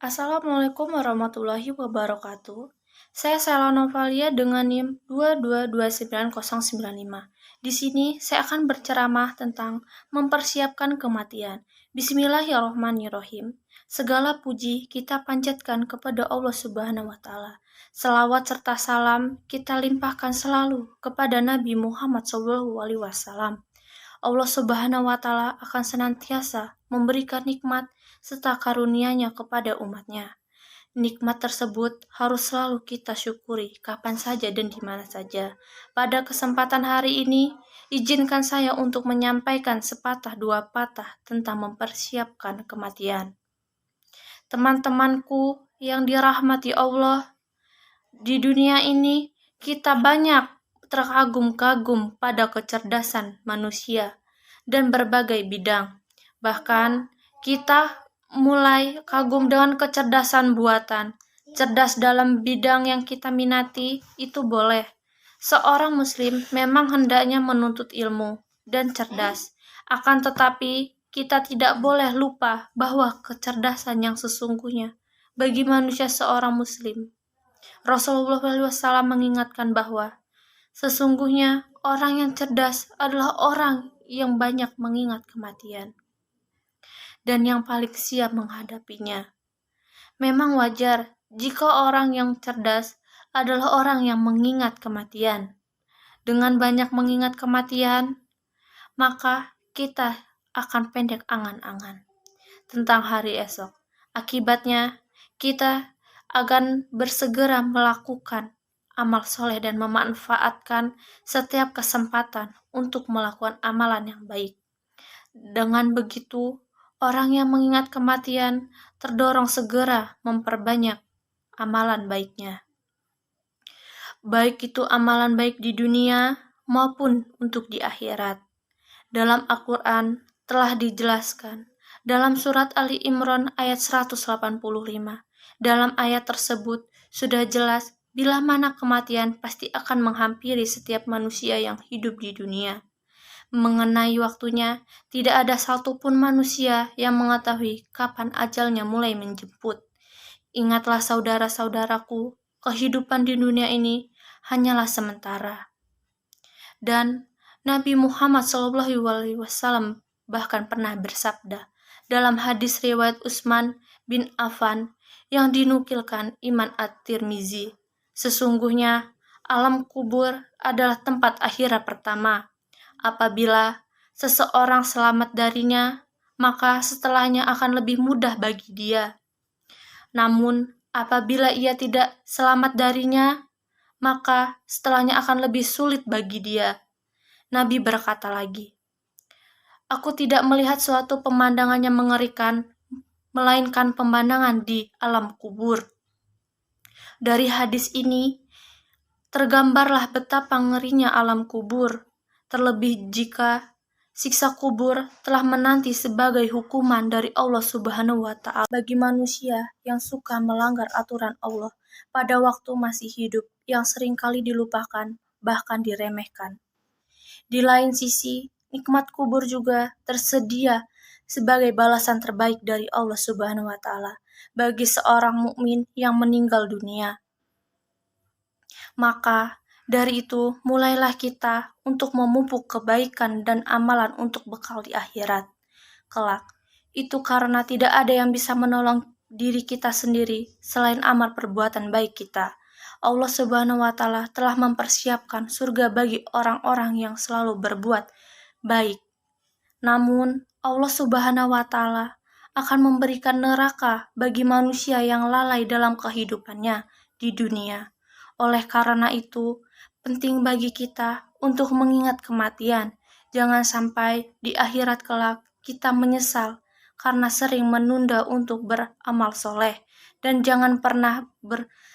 Assalamualaikum warahmatullahi wabarakatuh. Saya Sela Novalia dengan NIM 2229095. Di sini saya akan berceramah tentang mempersiapkan kematian. Bismillahirrahmanirrahim. Segala puji kita panjatkan kepada Allah Subhanahu wa taala. Selawat serta salam kita limpahkan selalu kepada Nabi Muhammad SAW. Allah Subhanahu wa taala akan senantiasa memberikan nikmat serta karunia-Nya kepada umatnya. Nikmat tersebut harus selalu kita syukuri kapan saja dan di mana saja. Pada kesempatan hari ini, izinkan saya untuk menyampaikan sepatah dua patah tentang mempersiapkan kematian. Teman-temanku yang dirahmati Allah, di dunia ini kita banyak terkagum-kagum pada kecerdasan manusia dan berbagai bidang. Bahkan kita mulai kagum dengan kecerdasan buatan. Cerdas dalam bidang yang kita minati itu boleh. Seorang muslim memang hendaknya menuntut ilmu dan cerdas. Akan tetapi kita tidak boleh lupa bahwa kecerdasan yang sesungguhnya bagi manusia seorang muslim. Rasulullah SAW mengingatkan bahwa sesungguhnya orang yang cerdas adalah orang yang banyak mengingat kematian dan yang paling siap menghadapinya. Memang wajar jika orang yang cerdas adalah orang yang mengingat kematian. Dengan banyak mengingat kematian, maka kita akan pendek angan-angan tentang hari esok. Akibatnya, kita akan bersegera melakukan amal soleh dan memanfaatkan setiap kesempatan untuk melakukan amalan yang baik. Dengan begitu, orang yang mengingat kematian terdorong segera memperbanyak amalan baiknya. Baik itu amalan baik di dunia maupun untuk di akhirat. Dalam Al-Quran telah dijelaskan dalam surat Ali Imran ayat 185. Dalam ayat tersebut sudah jelas bila mana kematian pasti akan menghampiri setiap manusia yang hidup di dunia. Mengenai waktunya, tidak ada satupun manusia yang mengetahui kapan ajalnya mulai menjemput. Ingatlah saudara-saudaraku, kehidupan di dunia ini hanyalah sementara. Dan Nabi Muhammad SAW bahkan pernah bersabda dalam hadis riwayat Utsman bin Affan yang dinukilkan Imam At-Tirmizi, sesungguhnya alam kubur adalah tempat akhirat pertama. Apabila seseorang selamat darinya, maka setelahnya akan lebih mudah bagi dia. Namun, apabila ia tidak selamat darinya, maka setelahnya akan lebih sulit bagi dia. Nabi berkata lagi, "Aku tidak melihat suatu pemandangan yang mengerikan, melainkan pemandangan di alam kubur." Dari hadis ini, tergambarlah betapa ngerinya alam kubur, terlebih jika siksa kubur telah menanti sebagai hukuman dari Allah Subhanahu wa taala bagi manusia yang suka melanggar aturan Allah pada waktu masih hidup, yang seringkali dilupakan, bahkan diremehkan. Di lain sisi, nikmat kubur juga tersedia sebagai balasan terbaik dari Allah Subhanahu wa taala bagi seorang mukmin yang meninggal dunia. Maka dari itu, mulailah kita untuk memupuk kebaikan dan amalan untuk bekal di akhirat kelak. Itu karena tidak ada yang bisa menolong diri kita sendiri selain amal perbuatan baik kita. Allah Subhanahu wa taala telah mempersiapkan surga bagi orang-orang yang selalu berbuat baik. Namun, Allah Subhanahu wa taala akan memberikan neraka bagi manusia yang lalai dalam kehidupannya di dunia. Oleh karena itu, penting bagi kita untuk mengingat kematian. Jangan sampai di akhirat kelak kita menyesal karena sering menunda untuk beramal soleh. Dan jangan pernah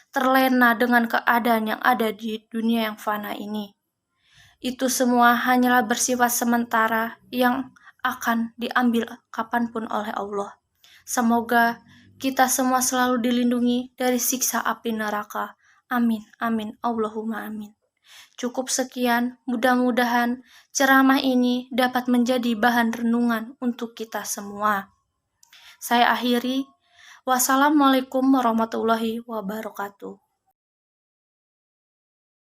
terlena dengan keadaan yang ada di dunia yang fana ini. Itu semua hanyalah bersifat sementara yang akan diambil kapanpun oleh Allah. Semoga kita semua selalu dilindungi dari siksa api neraka. Amin, amin, Allahumma amin. Cukup sekian, mudah-mudahan ceramah ini dapat menjadi bahan renungan untuk kita semua. Saya akhiri, Wassalamualaikum warahmatullahi wabarakatuh.